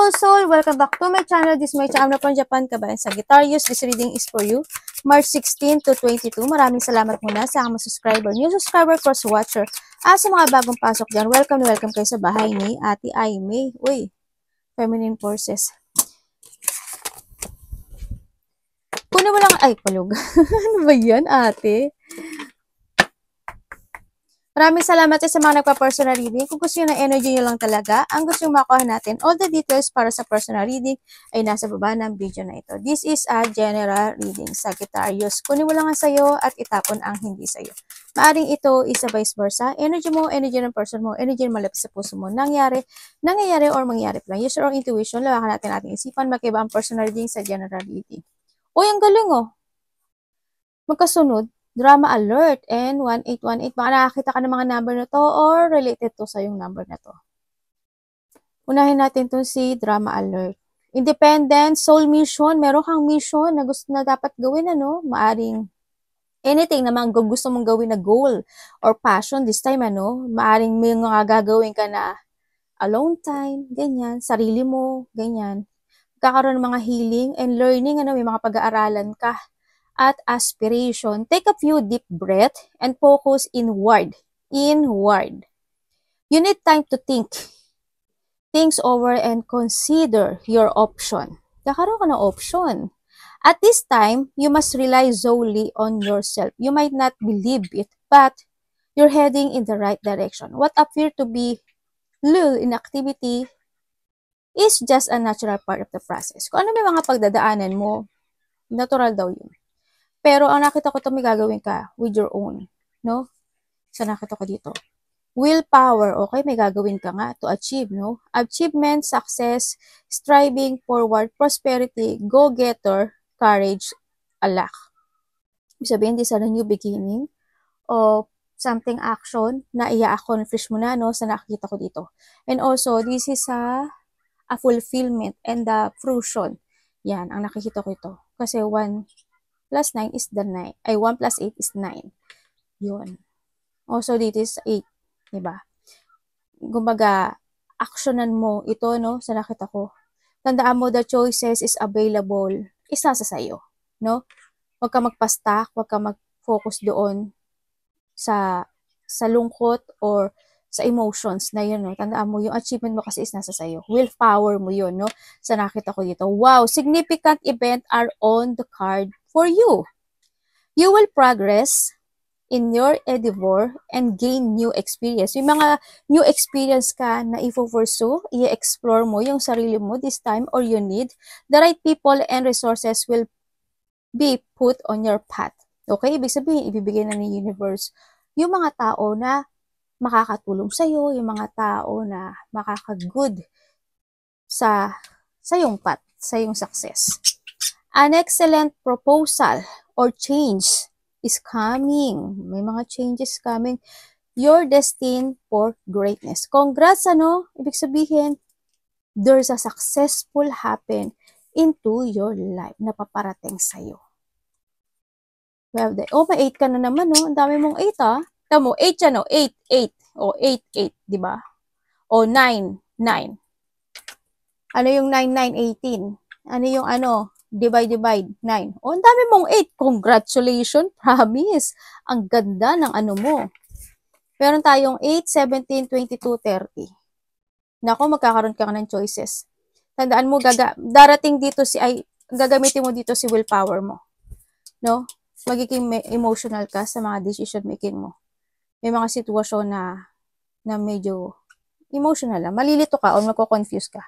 Hello soul! Welcome back to my channel. This is my channel from Japan, Kabayan Sagittarius. This reading is for you, March 16 to 22. Maraming salamat muna sa mga subscriber, new subscriber, cross watcher. Sa mga bagong pasok dyan, welcome na welcome kayo sa bahay ni Ate Aimee. Uy, feminine forces. Kunin mo lang, ay palug. Ano ba yan ate? Maraming salamat sa mga nagpa-personal reading. Kung gusto nyo ng energy nyo lang talaga, ang gusto nyo makuha natin, all the details para sa personal reading ay nasa baba ng video na ito. This is a general reading, Sagittarius. Kunin mo lang ang sayo at itapon ang hindi sayo. Maaring ito is a vice versa. Energy mo, energy ng person mo, energy ng malapit sa puso mo. Nangyayari or mangyari pa lang. Use your own intuition. Lawakan natin ating isipan. Magkaiba ang personal reading sa general reading. Uy, ang galing oh. Magkasunod. Drama alert and 1818. Baka nakakita ka ng mga number na to or related to sa yung number na to. Unahin natin to si drama alert. Independent, soul mission. Meron kang mission na gusto na dapat gawin, ano? Maaring anything naman gusto mong gawin na goal or passion this time, ano? Maaring may mga gagawin ka na alone time, ganyan. Sarili mo, ganyan. Kakaroon ng mga healing and learning, ano? May mga pag-aaralan ka. At aspiration, take a few deep breath and focus inward. Inward. You need time to think things over and consider your option. Kakaroon ka ng option. At this time, you must rely solely on yourself. You might not believe it, but you're heading in the right direction. What appear to be lull in activity is just a natural part of the process. Kung ano may mga pagdadaanan mo, natural daw yun. Pero ang nakita ko ito, may gagawin ka with your own, no? So nakita ko dito. Willpower, okay, may gagawin ka nga to achieve, no? Achievement, success, striving forward, prosperity, go-getter, courage, alak. Ibig sabihin, this is a new beginning of something action na i-accomplish mo na, no? Sa nakikita ko dito. And also, this is a fulfillment and the fruition. Yan, ang nakikita ko ito. Kasi 1 plus 9 is the 9. Ay, 1 plus 8 is 9. Yun. Also, dito is 8. Diba? Kumbaga, actionan mo ito, no? Sa nakita ko. Tandaan mo, the choices is available. Isa sa sayo. No? Huwag ka magpa-stack. Huwag ka mag-focus doon sa lungkot or sa emotions na yun, no? Tandaan mo, yung achievement mo kasi is nasa sayo. Willpower mo yun, no? Sa nakita ko dito. Wow! Significant event are on the card for you. You will progress in your endeavor and gain new experience. Yung mga new experience ka na i-pursue, i-explore mo yung sarili mo this time, or you need the right people and resources will be put on your path. Okay? Ibig sabihin, ibibigay na ng universe yung mga tao na makakatulong sa'yo, yung mga tao na makaka-good sa yung path, sa yung success. An excellent proposal or change is coming. May mga changes coming. You're destined for greatness. Congrats, ano? Ibig sabihin, there's a successful happen into your life na paparating sa'yo. Well, may 8 ka na naman, no? Ang dami mong 8, ah. Tama mo, 8 yan, no? 8, 8. O, 8, 8, di ba? O, 9, 9. Ano yung 9, 9, 18? Ano yung ano? Divide, 9. O, ang dami mong 8. Congratulations, promise. Ang ganda ng ano mo. Meron tayong 8, 17, 22, 30. Nako, magkakaroon ka ng choices. Tandaan mo, darating dito gagamitin mo dito si willpower mo. No? Magiging emotional ka sa mga decision making mo. May mga sitwasyon na medyo emotional lang. Malilito ka o magko-confuse ka.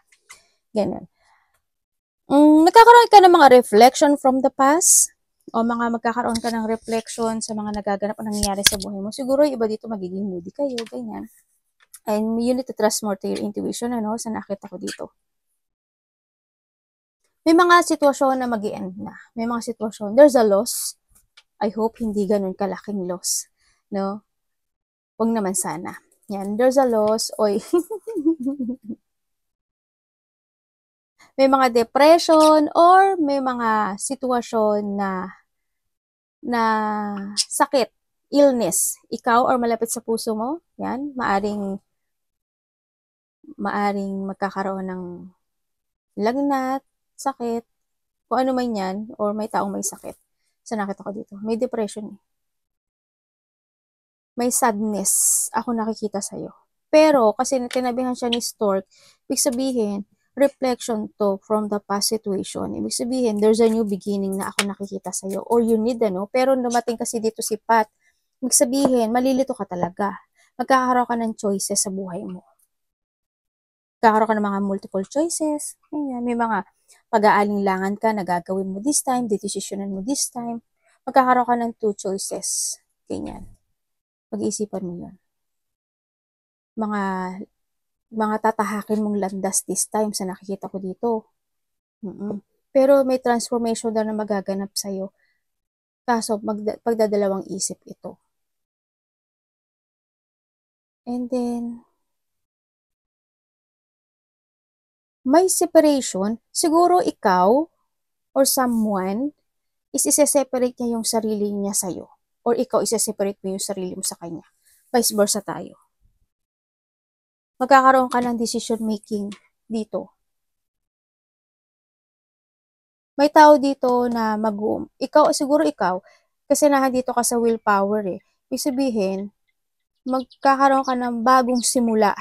Ganyan. Nagkakaroon ka ng mga reflection from the past o magkakaroon ka ng reflection sa mga nagaganap o nangyayari sa buhay mo. Siguro iba dito magiging moody kayo, ganyan. And you need to trust more to your intuition, ano, sa nakita ko dito. May mga sitwasyon na mag-i-end na. May mga sitwasyon, there's a loss. I hope hindi ganun kalaking loss, no? Huwag naman sana. Yan, there's a loss, oy. May mga depression or may mga sitwasyon na sakit, illness, ikaw or malapit sa puso mo, yan, maaring magkakaroon ng lagnat, sakit, kung ano man yan, or may taong may sakit. So, nakita ko dito. May depression eh. May sadness ako nakikita sa'yo. Pero, kasi tinabihan siya ni Stork, ibig sabihin, reflection to from the past situation. Ibig sabihin, there's a new beginning na ako nakikita sa'yo. Or you need, ano? Pero dumating kasi dito si Pat. Ibig sabihin, malilito ka talaga. Magkakaroon ka ng choices sa buhay mo. Magkakaroon ka ng mga multiple choices. Ganyan. May mga pag-aalinlangan ka na gagawin mo this time, decisionan mo this time. Magkakaroon ka ng 2 choices. Ganyan. Pag-iisipan mo yun. Mga tatahakin mong landas this time sa nakikita ko dito. Pero may transformation daw na magaganap sa'yo. Kaso, pagdadalawang isip ito. And then, may separation. Siguro ikaw or someone is isa-separate niya yung sarili niya sa'yo. Or ikaw isa-separate mo yung sarili mo sa kanya. Vice versa tayo. Magkakaroon ka ng decision making dito. May tao dito na siguro ikaw, kasi nandito ka sa willpower eh. Ibig sabihin, magkakaroon ka ng bagong simula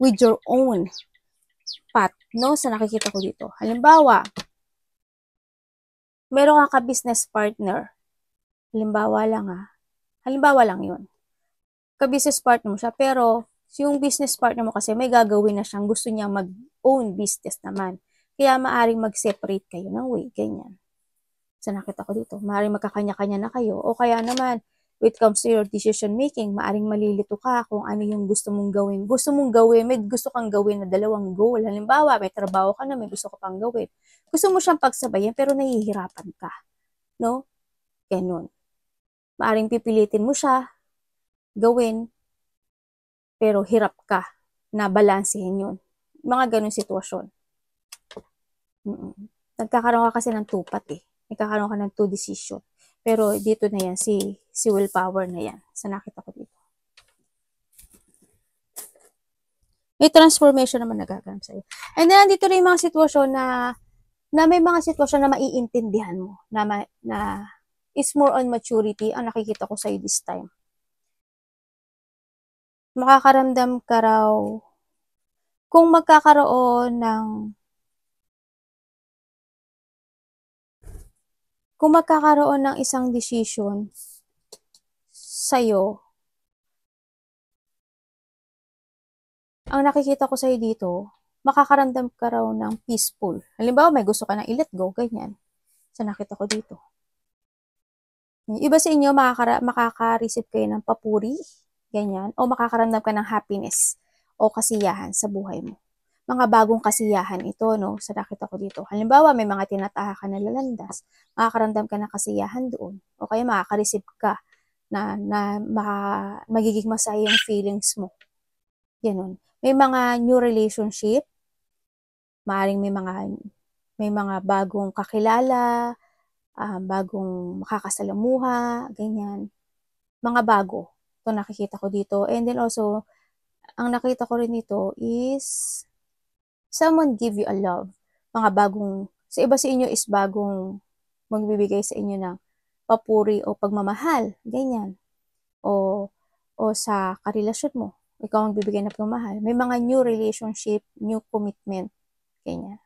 with your own path, no? Sa nakikita ko dito. Halimbawa, meron kang ka-business partner. Halimbawa lang yun. Ka-business partner mo siya, pero yung business partner mo kasi may gagawin na siyang gusto niya mag-own business naman. Kaya maaring mag-separate kayo ng way, ganyan. So nakita ko dito, maaring magkakanya-kanya na kayo. O kaya naman, when it comes to your decision making, maaring malilito ka kung ano yung gusto mong gawin. May gusto kang gawin na dalawang goal. Halimbawa, may trabaho ka na, may gusto ka pang gawin. Gusto mo siyang pagsabayan, pero nahihirapan ka. No? Ganun. Maaring pipilitin mo siya, gawin, pero hirap ka na balansehin yun. Mga ganun sitwasyon. Nagkakaroon ka kasi ng tupat eh. Nagkakaroon ka ng 2 decision. Pero dito na yan, si willpower na yan. Sa nakita ko dito. May transformation naman nagaganap sa'yo. And then, nandito rin yung mga sitwasyon na may mga sitwasyon na maiintindihan mo. Na is more on maturity ang nakikita ko sa'yo this time. Makakaramdam ka raw kung magkakaroon ng isang decision sa'yo, ang nakikita ko sa'yo dito, makakaramdam ka raw ng peaceful. Halimbawa, may gusto ka na i-let go, ganyan. So, nakita ko dito. Iba sa inyo, makaka-receive kayo ng papuri, ganyan, o makakaramdam ka ng happiness o kasiyahan sa buhay mo. Mga bagong kasiyahan ito, no, sa nakita ko dito. Halimbawa, may mga tinataha ka na lalandas, makakaramdam ka ng kasiyahan doon. O kaya makaka-receive ka na magiging masaya yung feelings mo. Ganun. May mga new relationship, maaring may mga bagong kakilala, bagong makakasalamuha, ganyan. Mga bago. Ito nakikita ko dito. And then also, ang nakita ko rin dito is someone give you a love. Mga bagong, sa iba sa inyo is bagong magbibigay sa inyo ng papuri o pagmamahal. Ganyan. O sa karelasyon mo. Ikaw ang bibigay ng pagmamahal. May mga new relationship, new commitment. Ganyan.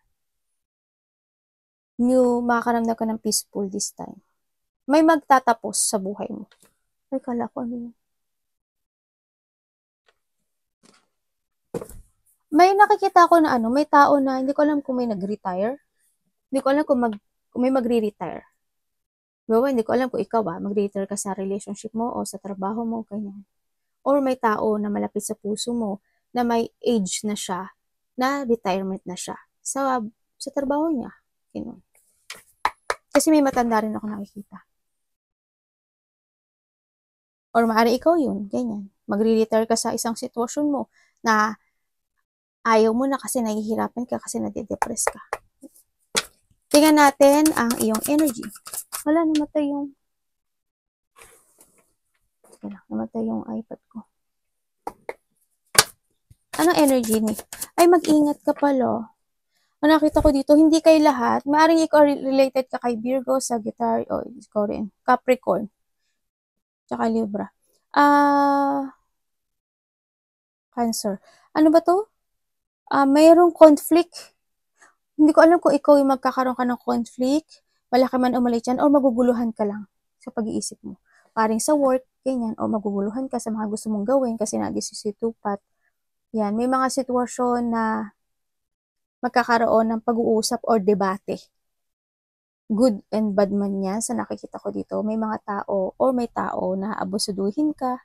Makakaramdam ka ng peaceful this time. May magtatapos sa buhay mo. Ay, kala ko ano yun. May nakikita ko na may tao na, hindi ko alam kung may nag-retire. Hindi ko alam kung may magre-retire. Diba, hindi ko alam kung ikaw magre-retire ka sa relationship mo o sa trabaho mo, ganyan. Or may tao na malapit sa puso mo na may age na siya, na retirement na siya sa trabaho niya. Ganun. Kasi may matanda rin ako nakikita. Or maaari ikaw yun, ganyan. Magre-retire ka sa isang sitwasyon mo na ayaw mo na kasi nahihirapan ka kasi nade-depress ka. Tingnan natin ang iyong energy. Wala, namatay yung iPad ko. Anong energy ni? Ay, mag-ingat ka pala. Ang nakita ko dito, hindi kay lahat. Maaring ikaw related ka kay Virgo, Sagittarius, o ikaw rin, Capricorn, tsaka Libra. Cancer. Ano ba to? Mayroong conflict. Hindi ko alam kung ikaw yung magkakaroon ka ng conflict, malaki man o maliit yan, or maguguluhan ka lang sa pag-iisip mo. Paring sa work, ganyan, o maguguluhan ka sa mga gusto mong gawin kasi nagisisitupat. Yan, may mga sitwasyon na magkakaroon ng pag-uusap or debate. Good and bad man yan sa nakikita ko dito. May mga tao or may tao na abusuduhin ka.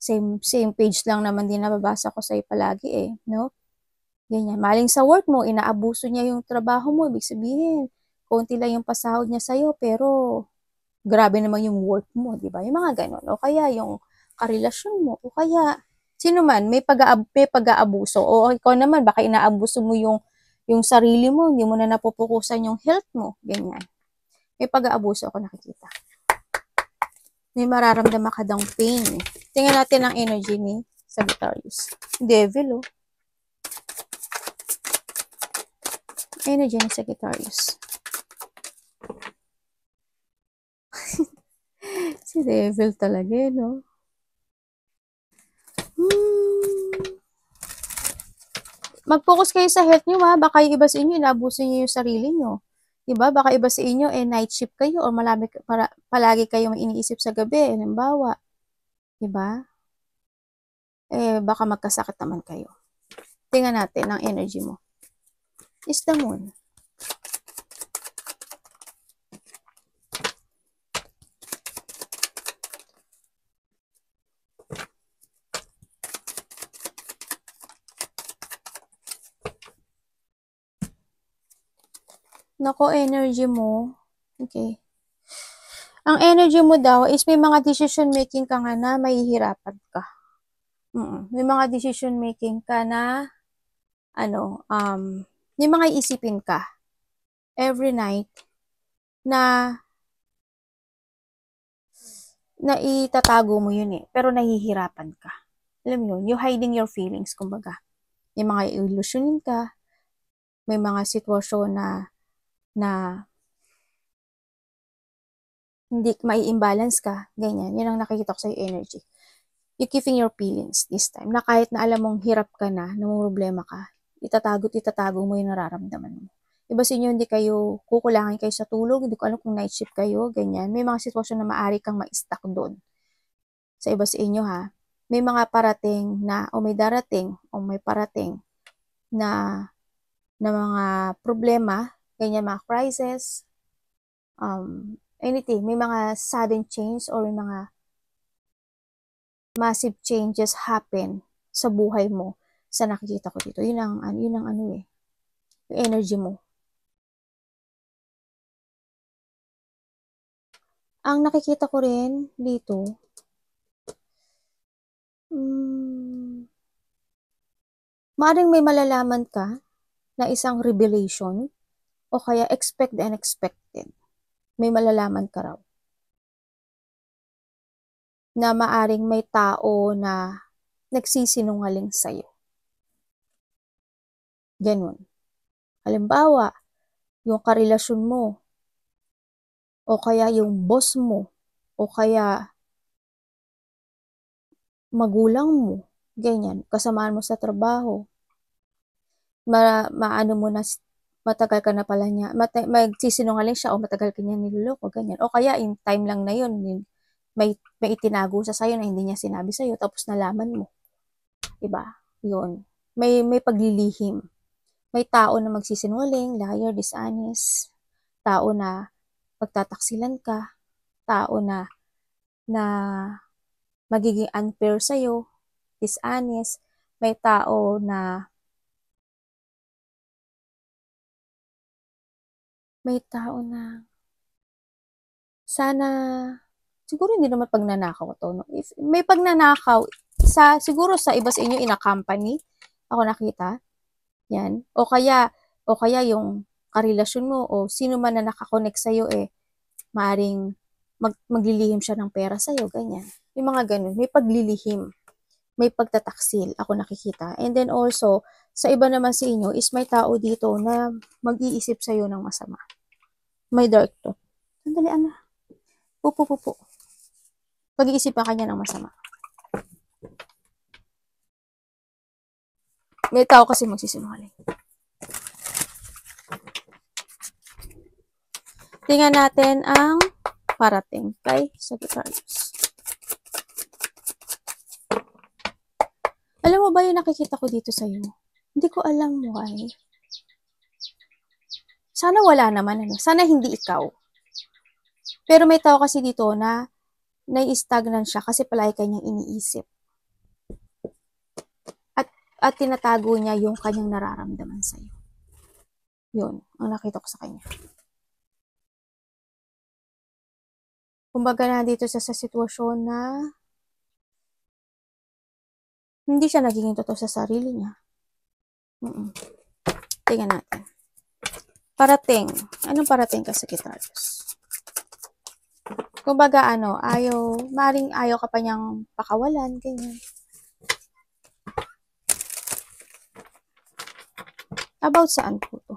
Same page lang naman din nababasa ko sa'yo palagi no? Ganyan. Maling sa work mo, inaabuso niya yung trabaho mo. Ibig sabihin, konti lang yung pasahod niya sa'yo, pero grabe naman yung work mo, di ba? Yung mga ganon. O kaya yung karelasyon mo. O kaya, sino man, may pag-aabuso. O ikaw naman, baka inaabuso mo yung sarili mo, hindi mo na napupukusan yung health mo. Ganyan. May pag-aabuso ako nakikita. May mararamdaman ka daw pain. Tingnan natin ang energy ni Sagittarius. Devil, energy ni Sagittarius. Si Devil talaga, no? Mag-focus kayo sa health nyo, ha? Baka yung iba sa inyo, inabuso nyo yung sarili nyo. Diba? Baka iba sa inyo, night shift kayo or palagi kayo may iniisip sa gabi. Halimbawa. Diba? Baka magkasakit naman kayo. Tingnan natin ang energy mo. Is the moon. Nako, energy mo. Okay. Ang energy mo daw is may mga decision making ka nga na mahihirapan ka. May mga decision making ka na may mga isipin ka every night na itatago mo yun pero nahihirapan ka. Alam mo yun, you're hiding your feelings, kumbaga. May mga illusionin ka, may mga sitwasyon na hindi mai-imbalance ka, ganyan. Yun ang nakikita ko sa energy. You're keeping your feelings this time. Na kahit na alam mong hirap ka na, problema ka, itatago mo yung nararamdaman mo. Iba sa inyo, hindi kayo, kukulangan kayo sa tulog, hindi ko alam kung night shift kayo, ganyan. May mga sitwasyon na maaari kang ma-stuck doon. Sa iba sa inyo, ha, may mga parating na, o may darating, o may parating na mga problema, ganyan, mga crisis, anything, may mga sudden change or may mga massive changes happen sa buhay mo sa nakikita ko dito. Yun ang yung energy mo. Ang nakikita ko rin dito, maaaring may malalaman ka na isang revelation o kaya expect the unexpected. May malalaman ka raw. Na maaring may tao na nagsisinungaling sa'yo. Ganun. Halimbawa, yung karelasyon mo, o kaya yung boss mo, o kaya magulang mo, ganyan, kasamaan mo sa trabaho, maano mo na, matagal ka na pala niya, magsisinungaling siya o matagal ka niya niloloko, ganyan. O kaya, in time lang na yun, may itinago sa sayo na hindi niya sinabi sa'yo, tapos nalaman mo. Diba? Yun. May paglilihim. May tao na magsisinungaling, liar, dishonest, tao na pagtataksilan ka, tao na magiging unfair sa'yo, dishonest, may tao na sana, siguro hindi naman pagnanakaw to, no? If may pagnanakaw, siguro sa iba sa inyo in a company, ako nakita, yan, o kaya yung karelasyon mo o sino man na nakakonect sa'yo maaring maglilihim siya ng pera sa'yo, ganyan. Yung mga ganun, may paglilihim, may pagtataksil, ako nakikita. And then also, Sa iba naman sa inyo is may tao dito na mag-iisip sa'yo ng masama. May dark to. Sandali, ano? Pupo. Pag-iisipan kanya ng masama. May tao kasi magsisinungaling. Tingnan natin ang parating kay Sagittarius. Alam mo ba yung nakikita ko dito sa'yo? Hindi ko alam why. Sana wala naman, ano? Sana hindi ikaw. Pero may tao kasi dito na nai-stagnant siya kasi palagi kanyang iniisip. At tinatago niya yung kanyang nararamdaman sa'yo. Yun, ang nakita ko sa kanya. Kumbaga na dito sa sitwasyon na hindi siya nagiging totoo sa sarili niya. Tingnan natin. Parating. Anong parating ka, Sagittarius? Kumbaga maring ayaw ka pa niyang pakawalan, ganyan. About saan po to?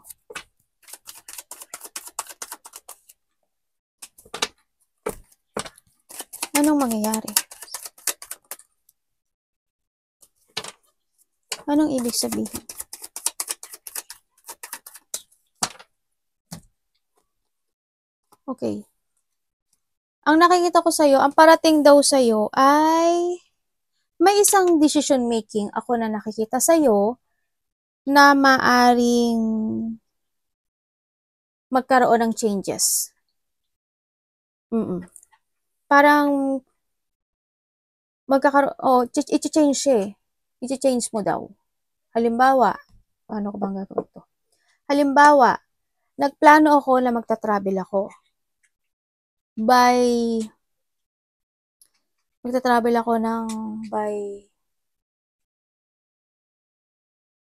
Anong mangyayari? Anong ibig sabihin? Okay. Ang nakikita ko sa'yo, ang parating daw sa'yo ay may isang decision making ako na nakikita sa'yo na maaring magkaroon ng changes. Parang magkakaroon, i-change siya eh. I-change mo daw. Halimbawa, paano ko bang gagawin ito? Halimbawa, nagplano ako na magta-travel ako. Magta-travel ako by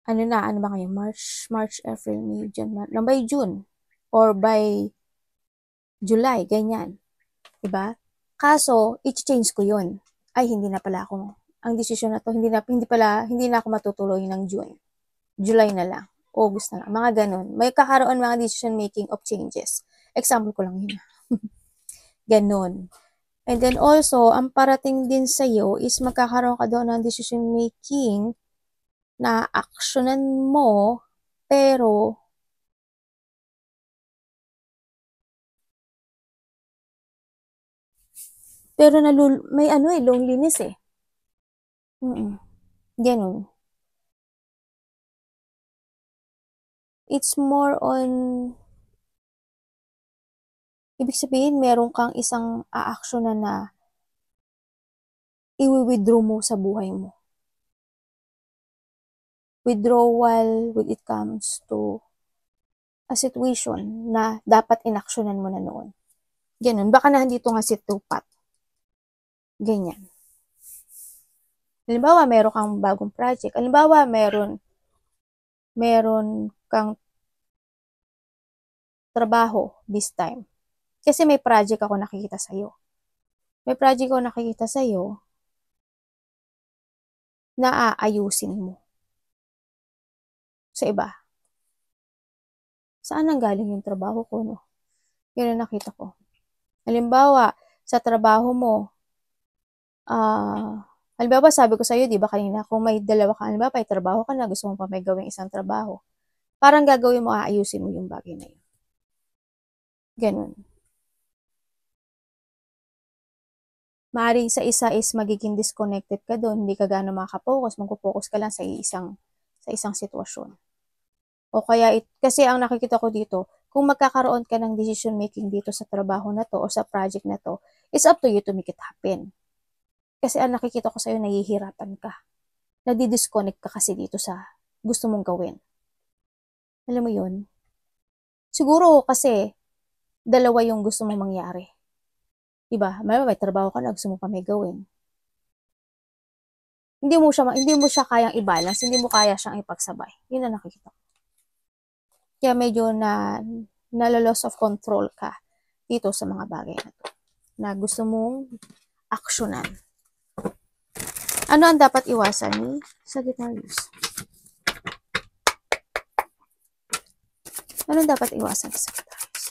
ano ba ngayon? March, April, May, June, by June. Or by July, ganyan. Diba? Kaso, i-change ko yun. Ay, hindi na pala ako. Ang desisyon na to, hindi na ako matutuloy ng June. July na lang. August na lang. Mga ganun. May kakaroon mga decision making of changes. Example ko lang yun. Ganun. And then also, ang parating din sa'yo is magkakaroon ka doon ng decision making na actionan mo, pero may loneliness eh. Ganun. It's more on, ibig sabihin, meron kang isang a-actionan na i-withdraw mo sa buhay mo. Withdrawal when it comes to a situation na dapat inaksyonan mo na noon. Ganun. Baka nandito nga si Tupat. Ganyan. Halimbawa, meron kang bagong project. Halimbawa, meron kang trabaho this time. Kasi may project ako nakikita sa'yo. May project ako nakikita sa'yo na aayusin mo. Sa iba. Saan ang galing yung trabaho ko, no? Yun ang nakita ko. Halimbawa, sa trabaho mo, halimbawa, sabi ko sa'yo, di ba kanina, kung may dalawa ka, halimbawa, may trabaho ka na, gusto mo pa may gawing isang trabaho, parang gagawin mo, aayusin mo yung bagay na yun. Ganun. Maaring sa isa is magiging disconnected ka doon, hindi ka gano'ng makaka-focus, magpo-focus ka lang sa isang sitwasyon. O kaya, kasi ang nakikita ko dito, kung magkakaroon ka ng decision making dito sa trabaho na to o sa project na to, it's up to you to make it happen. Kasi ang nakikita ko sa'yo, nahihirapan ka. Nadi-disconnect ka kasi dito sa gusto mong gawin. Alam mo yun? Siguro kasi, dalawa yung gusto mong mangyari. Diba? May trabaho ka na, gusto mo pa may gawin. Hindi mo siya kayang i-balance, hindi mo kaya siyang ipagsabay. Yun ang nakikita ko. Kaya medyo nalo-loss of control ka dito sa mga bagay na to. Na gusto mong aksyonan. Ano ang dapat iwasan ni Sagittarius? Ano dapat iwasan sa Sagittarius?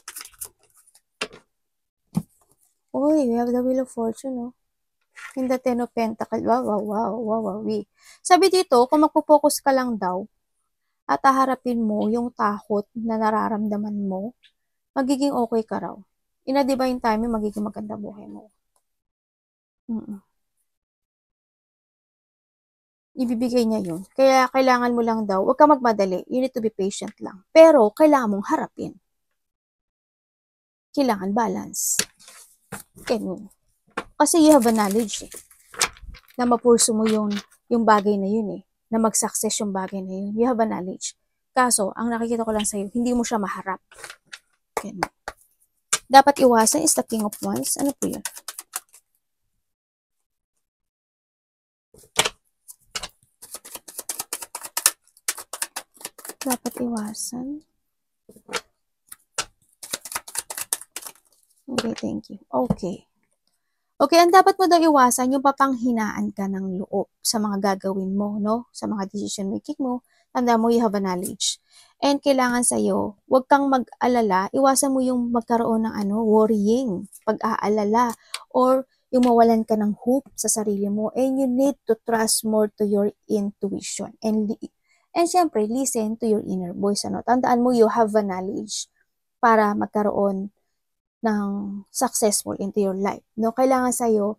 Uy, we have the Wheel of Fortune, no? In the Ten of Pentacles. Wow. Sabi dito, kung magpo-focus ka lang daw, at haharapin mo yung takot na nararamdaman mo, magiging okay ka raw. In a divine timing, magiging maganda buhay mo. Ibibigay niya yun. Kaya kailangan mo lang daw, huwag ka magmadali. You need to be patient lang. Pero, kailangan mong harapin. Kailangan balance. Ganun. Kasi you have a knowledge na mapurso mo yung bagay na yun na mag-success yung bagay na yun. You have a knowledge. Kaso, ang nakikita ko lang sa'yo, hindi mo siya maharap. Ganun. Dapat iwasan is the King of Wands. Ano po yun? Dapat iwasan. Okay, thank you. Okay, ang dapat mo daw iwasan yung papanghinaan ka ng loob sa mga gagawin mo, no? Sa mga decision making mo. Tanda mo, you have a knowledge. And kailangan sa'yo, huwag kang mag-alala, iwasan mo yung magkaroon ng worrying, pag-aalala, or yung mawalan ka ng hope sa sarili mo. And you need to trust more to your intuition. And syempre, listen to your inner voice. Tandaan mo, you have a knowledge para magkaroon ng successful into your life. No? Kailangan sa'yo,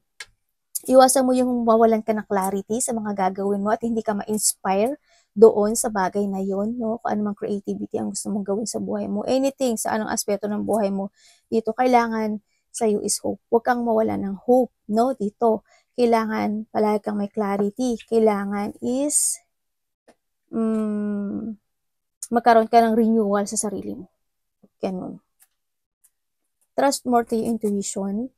iwasan mo yung mawalan ka ng clarity sa mga gagawin mo at hindi ka ma-inspire doon sa bagay na yon, no? Kung anumang creativity ang gusto mong gawin sa buhay mo. Anything sa anong aspeto ng buhay mo, dito kailangan sa'yo is hope. Huwag kang mawala ng hope, no? Dito, kailangan palagi kang may clarity. Kailangan is magkaroon ka ng renewal sa sarili mo. Ganun. Trust more to your intuition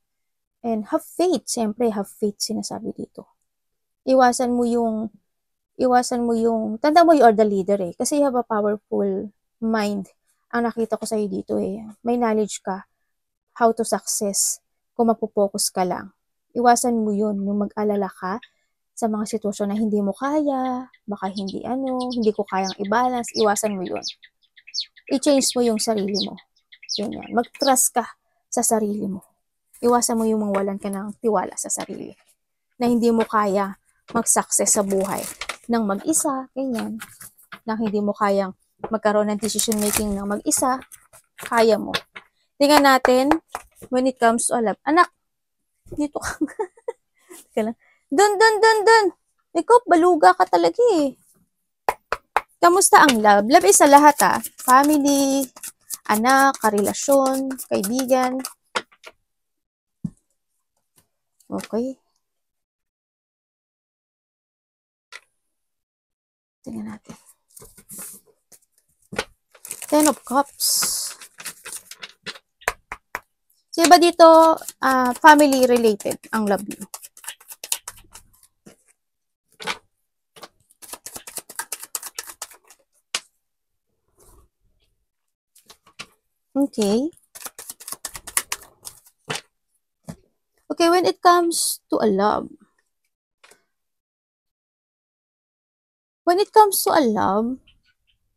and have faith. Siyempre, have faith sinasabi dito. Iwasan mo yung, tanda mo, you are the leader kasi you have a powerful mind. Ang nakita ko sa'yo dito may knowledge ka how to success kung magpo-focus ka lang. Iwasan mo yun, yung mag-alala ka sa mga sitwasyon na hindi mo kaya, baka hindi ko kayang i-balance, iwasan mo yun. I-change mo yung sarili mo. Ganyan. Mag-trust ka sa sarili mo. Iwasan mo yung mawalan ka ng tiwala sa sarili. Na hindi mo kaya mag-success sa buhay ng mag-isa, ganyan. Na hindi mo kayang magkaroon ng decision making ng mag-isa, kaya mo. Tingnan natin, when it comes to love. Anak, dito ka. Dun. Ikaw, baluga ka talaga Kamusta ang love? Love is sa lahat Family, anak, karelasyon, kaibigan. Okay. Tingnan natin. Ten of Cups. So, iba dito, family related ang love niyo. Okay. Okay, when it comes to a love,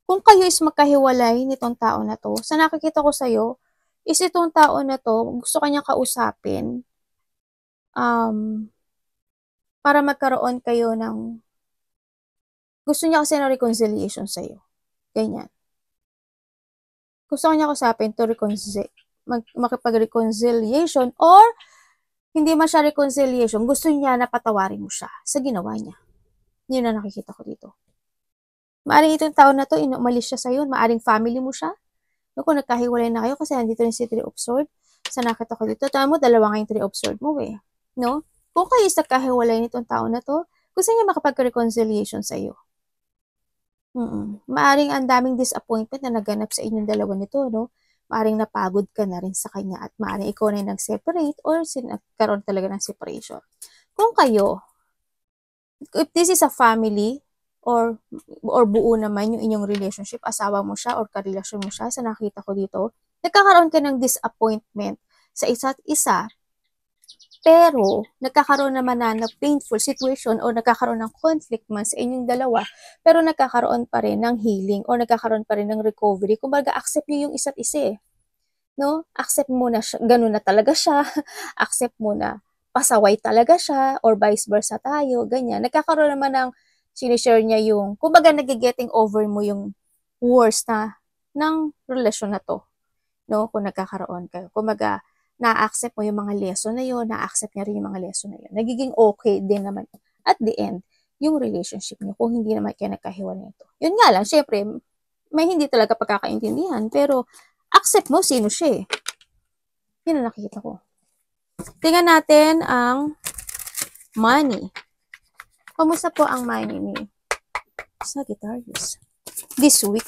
kung kayo is magkahiwalay nitong tao na to, sa nakikita ko sa'yo, is itong tao na to, gusto kanyang kausapin, para magkaroon kayo ng, gusto niya kasi ng reconciliation sa'yo. Ganyan. Gusto niya kausapin to makipag-reconciliation or hindi man siya reconciliation, gusto niya na patawarin mo siya sa ginawa niya. Yun na nakikita ko dito. Maaring itong tao na to, umalis siya sa'yo, maaring family mo siya. No, kung nagkahiwalay na kayo, kasi nandito rin si Three of Swords, sa nakita ko dito, tama mo, dalawa nga yung Three of Swords mo No? Kung kayo is nagkahiwalay nitong tao na to, gusto niya makapag-reconciliation sa'yo. Maaring ang daming disappointment na naganap sa inyong dalawa nito, no? Maaring napagod ka na rin sa kanya at maaring ikaw na yung nag-separate or nagkaroon talaga ng separation. Kung kayo, if this is a family or buo naman yung inyong relationship, asawa mo siya or karelasyon mo siya, sa nakita ko dito, nagkakaroon ka ng disappointment sa isa't isa Pero, nagkakaroon naman na painful situation o nagkakaroon ng conflict man sa inyong dalawa, pero nagkakaroon pa rin ng healing o nagkakaroon pa rin ng recovery. Kumbaga, accept niyo yung isa't isa eh. No? Accept mo na siya, ganun na talaga siya. Accept mo na pasaway talaga siya or vice versa tayo, ganyan. Nagkakaroon naman ng sinishare niya yung, kumbaga nag-getting over mo yung worst na ng relasyon na to. No? Kung nagkakaroon kayo. Kumbaga, na-accept mo yung mga lesson na yun, na-accept niya rin yung mga lesson na yun. Nagiging okay din naman at the end yung relationship niyo kung hindi naman kayo nagkahiwalay nito. Yun nga lang, syempre, may hindi talaga pagkakaintindihan, pero accept mo sino siya eh. Yun ang nakikita ko. Tingnan natin ang money. Kumusta po ang money ni Sagittarius this week?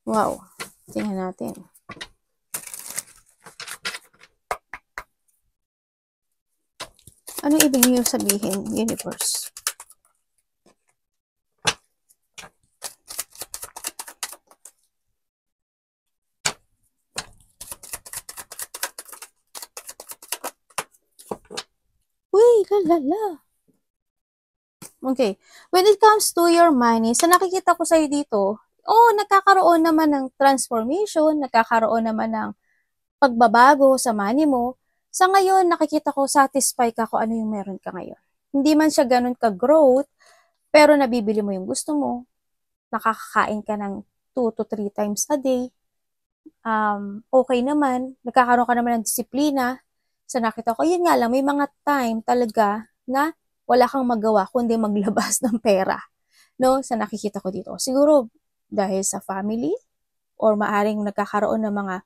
Wow. Tingnan natin. Ano ibig niyo sabihin, universe? Uy, lalala. Okay. When it comes to your money, sa nakikita ko sa'yo dito, nagkakaroon naman ng transformation, nagkakaroon naman ng pagbabago sa money mo. Sa ngayon, nakikita ko, satisfy ka kung ano yung meron ka ngayon. Hindi man siya ganun ka-growth, pero nabibili mo yung gusto mo, nakakakain ka ng 2 to 3 times a day, okay naman, nagkakaroon ka naman ng disiplina. Sa nakita ko, yun nga lang, may mga time talaga na wala kang magawa kundi maglabas ng pera. No? Sa nakikita ko dito. Siguro dahil sa family or maaring nagkakaroon ng mga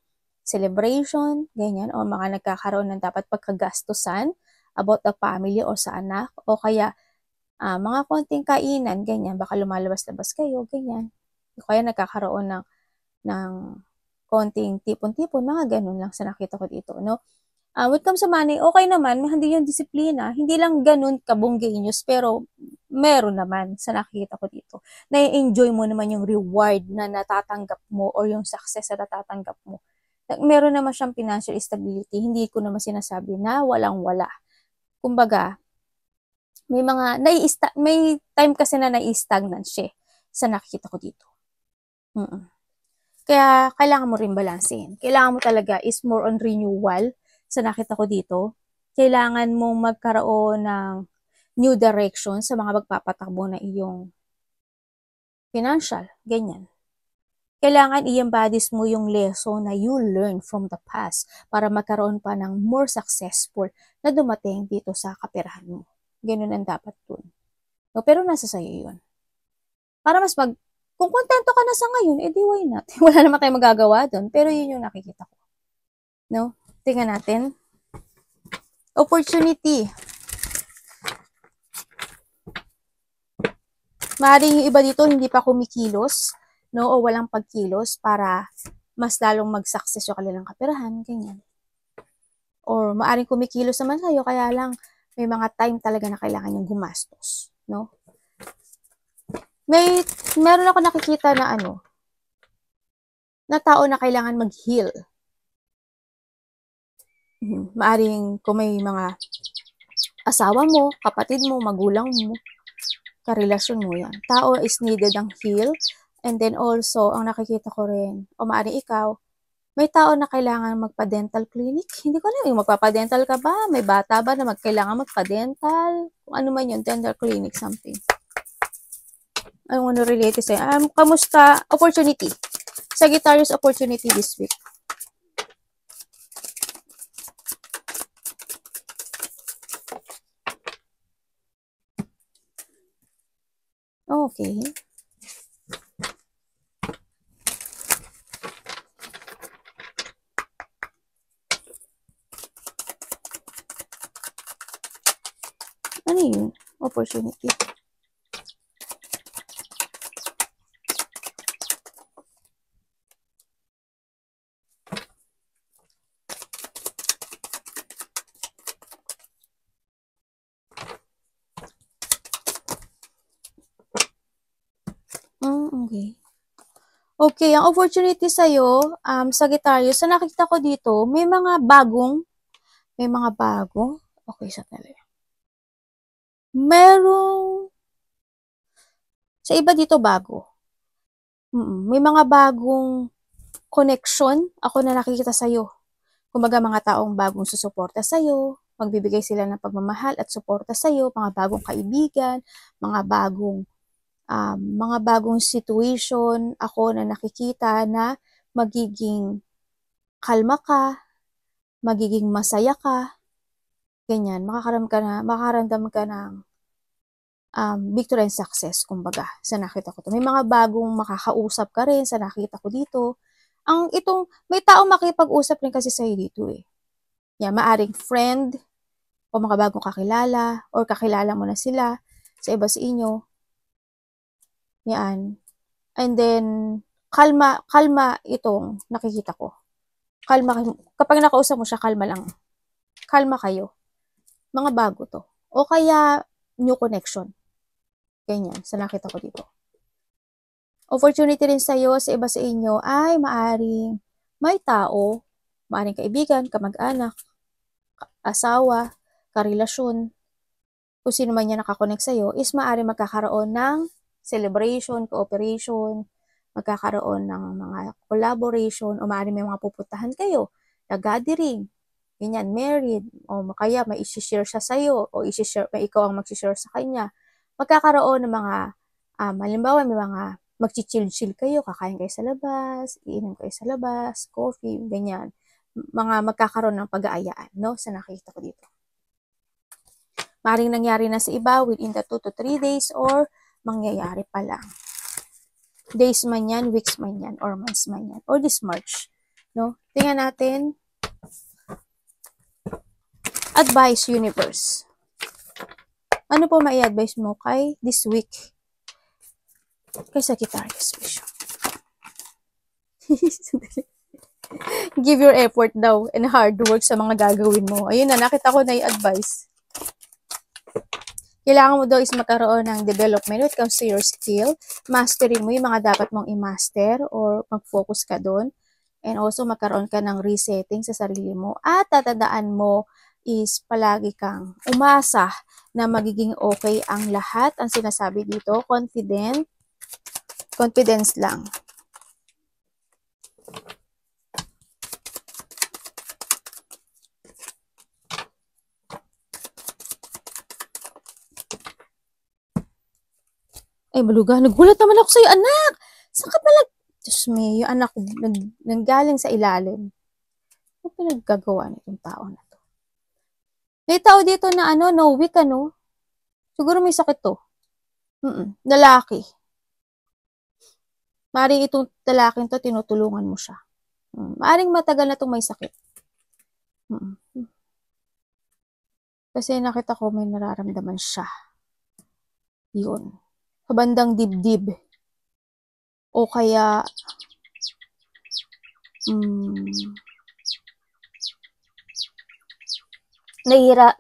celebration, ganyan, o mga nagkakaroon ng dapat pagkagastusan about the family o sa anak, o kaya mga konting kainan, ganyan, baka lumalabas-labas kayo, ganyan. O kaya nagkakaroon ng konting tipon-tipon, mga ganun lang sa nakita ko dito, no? When it comes sa money, okay naman, hindi yung disiplina, hindi lang ganun kabongganeous, pero meron naman sa nakikita ko dito. Na-enjoy mo naman yung reward na natatanggap mo or yung success na natatanggap mo. Meron naman siyang financial stability, hindi ko naman sinasabi na walang-wala. Kumbaga, may time kasi na nai-stagnant siya sa nakikita ko dito. Kaya, kailangan mo rin balansehin. Kailangan mo talaga is more on renewal sa nakita ko dito. Kailangan mong magkaroon ng new direction sa mga magpapatakbo na iyong financial, ganyan. Kailangan i-embodies mo yung lesson na you learn from the past para magkaroon pa ng more successful na dumating dito sa kaperahan mo. Ganun ang dapat dun. No, pero nasa sayo yun. Para kung kontento ka na sa ngayon, edi why not? Wala naman tayong magagawa dun, pero yun yung nakikita ko. No? Tingnan natin. Opportunity. Maaaring yung iba dito hindi pa kumikilos, no? O walang pagkilos para mas lalong mag-success yung kanilang kaperahan, ganyan. Or maaaring kumikilos naman kayo, kaya lang may mga time talaga na kailangan yung gumastos, no? Meron ako nakikita na na tao na kailangan mag-heal. Maaring kung may mga asawa mo, kapatid mo, magulang mo, karelasyon mo yan. Tao is needed ang heal. And then also, ang nakikita ko rin, o maaring ikaw, may tao na kailangan magpa-dental clinic. Hindi ko alam, yung magpapadental ka ba? May bata ba na kailangan magpa-dental? Kung ano man yun, dental clinic, something. I want to relate to sa'yo. Kamusta? Opportunity. Sagittarius opportunity this week. Okay. Ano yun? Opportunity. Okay. Okay, ang opportunity sa'yo, Sagittarius, sa nakita ko dito, may mga bagong, okay, sandali. Merong, sa iba dito bago. May mga bagong connection ako na nakikita sa'yo. Kumbaga mga taong bagong susuporta sa'yo, magbibigay sila ng pagmamahal at suporta sa'yo, mga bagong kaibigan, mga bagong situation ako na nakikita na magiging kalma ka, magiging masaya ka, ganyan, makakaramdam ka ng victory and success, kumbaga, sa nakita ko to. May mga bagong makakausap ka rin sa nakita ko dito. May taong makipag-usap rin kasi sa'yo dito eh. Yan, maaring friend, o mga bagong kakilala, or kakilala mo na sila sa iba sa inyo. Yan. And then, kalma itong nakikita ko. Kapag nakausap mo siya, kalma lang. Kalma kayo. Mga bago to. O kaya, new connection. Ganyan, sa nakita ko dito. Opportunity rin sa'yo, sa iba sa inyo, ay maaring may tao, maaring kaibigan, kamag-anak, asawa, karelasyon, kung sino man niya nakakonect sa'yo, is maaring magkakaroon ng celebration, cooperation, magkakaroon ng mga collaboration, o maaring may mga pupuntahan kayo, na gathering, ganyan, married, o kaya may isi-share siya sa'yo, o may ikaw ang mag-share sa kanya. Magkakaroon ng mga, halimbawa, may mga mag-chill kayo, kakain kayo sa labas, iinom kayo sa labas, coffee, ganyan. Mga magkakaroon ng pag-aayaan, no? Sa nakita ko dito. Maring nangyari na sa iba within the 2 to 3 days or mangyayari pa lang. Days man yan, weeks man yan, or months man yan, or this March, no? Tingnan natin. Advice, universe. Ano po mai-advise mo kay this week? Kay Sagittarius Vision. Give your effort daw and hard work sa mga gagawin mo. Ayun na, nakita ko na i-advise. Kailangan mo daw is magkaroon ng development when it comes to your skill. Mastery mo yung mga dapat mong i-master or mag-focus ka doon. And also magkaroon ka ng resetting sa sarili mo. At tatandaan mo is palagi kang umasa na magiging okay ang lahat. Ang sinasabi dito, confidence lang. Ay, maluga. Nagulat naman ako sa'yo, anak! Saan ka pala? Diyos me, yung anak ko nanggaling sa ilalim. Ano pinaggagawa nitong tao na to? May tao dito na no weak, siguro may sakit to. Lalaki. Maring itong lalaking to, tinutulungan mo siya. Maring matagal na itong may sakit. Kasi nakita ko may nararamdaman siya. Yun. Sa bandang dibdib. O kaya,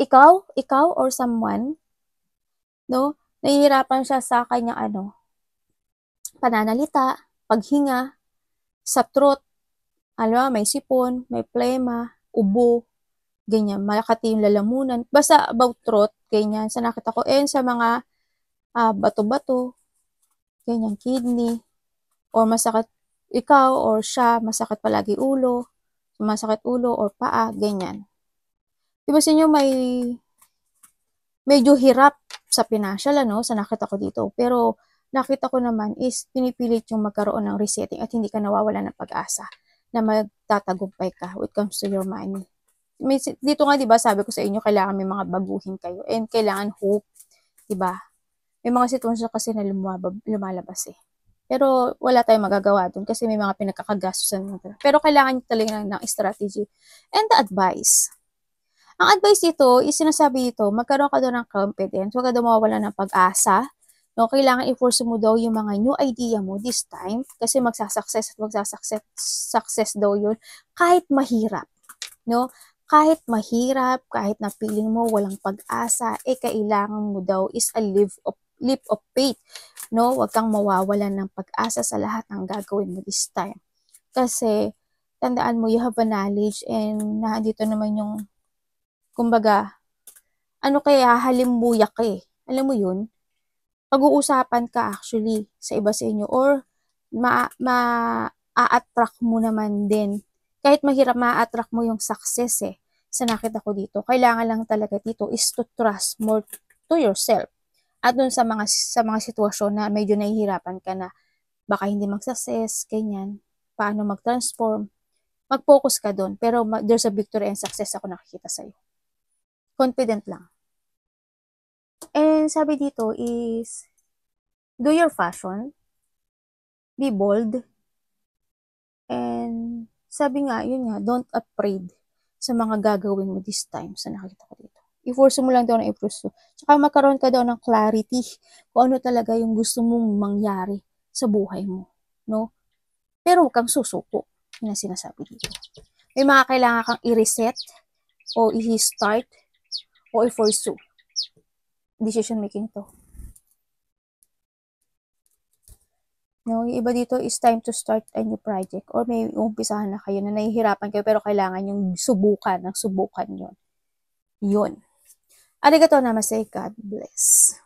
ikaw or someone, no? Nahihirapan siya sa kanyang pananalita, paghinga, sa throat, may sipon, may plema, ubo, ganyan, malakati yung lalamunan, basta about throat, ganyan, sa nakita ko, and sa mga bato-bato, ganyan, kidney, or masakit ikaw or siya, masakit palagi ulo, masakit ulo or paa, ganyan. Diba sa inyo may medyo hirap sa financial, sa nakita ko dito, pero nakita ko naman is pinipilit yung magkaroon ng resetting at hindi ka nawawala ng pag-asa na magtatagumpay ka when it comes to your money. Dito nga, diba, sabi ko sa inyo, kailangan may mga baguhin kayo and kailangan hope, diba? May mga sitwasyon kasi na lumalabas eh. Pero wala tayong magagawa dun kasi may mga pinagkakagastusan. Pero kailangan nyo talaga ng strategy. And the advice. Ang advice dito, is sinasabi dito, magkaroon ka doon ng confidence, huwag ka daw mawawala ng pag-asa. No, kailangan i-force mo daw yung mga new idea mo this time kasi success daw yun kahit mahirap. No? Kahit mahirap, kahit na feeling mo walang pag-asa, kailangan mo daw is a leap of faith. No, huwag kang mawawalan ng pag-asa sa lahat ng gagawin mo this time. Kasi, tandaan mo, you have a knowledge and nandito naman yung, kumbaga, ano kaya, halimbuyak ka eh. Alam mo yun? Pag-uusapan ka actually sa iba sa inyo or ma-attract mo naman din. Kahit mahirap ma-attract mo yung success eh. Sa nakita ko dito, kailangan lang talaga dito is to trust more to yourself. At dun sa mga sitwasyon na medyo nahihirapan ka na baka hindi mag-success, ganyan, paano mag-transform, mag-focus ka doon. Pero there's a victory and success ako nakikita sa'yo. Confident lang. And sabi dito is, do your fashion, be bold, and sabi nga, yun nga, don't afraid sa mga gagawin mo this time sa nakikita ko dito. I-force mo lang daw na i-pursue. Tsaka magkaroon ka daw ng clarity kung ano talaga yung gusto mong mangyari sa buhay mo. No? Pero huwag kang susuko. Yun ang sinasabi dito. May mga kailangan kang i-reset o i-start o i-pursue. Decision making to. No, yung iba dito is time to start a new project or may umpisahan na kayo na nahihirapan kayo pero kailangan yung subukan yun. Yun. Arigatou namaste. God bless.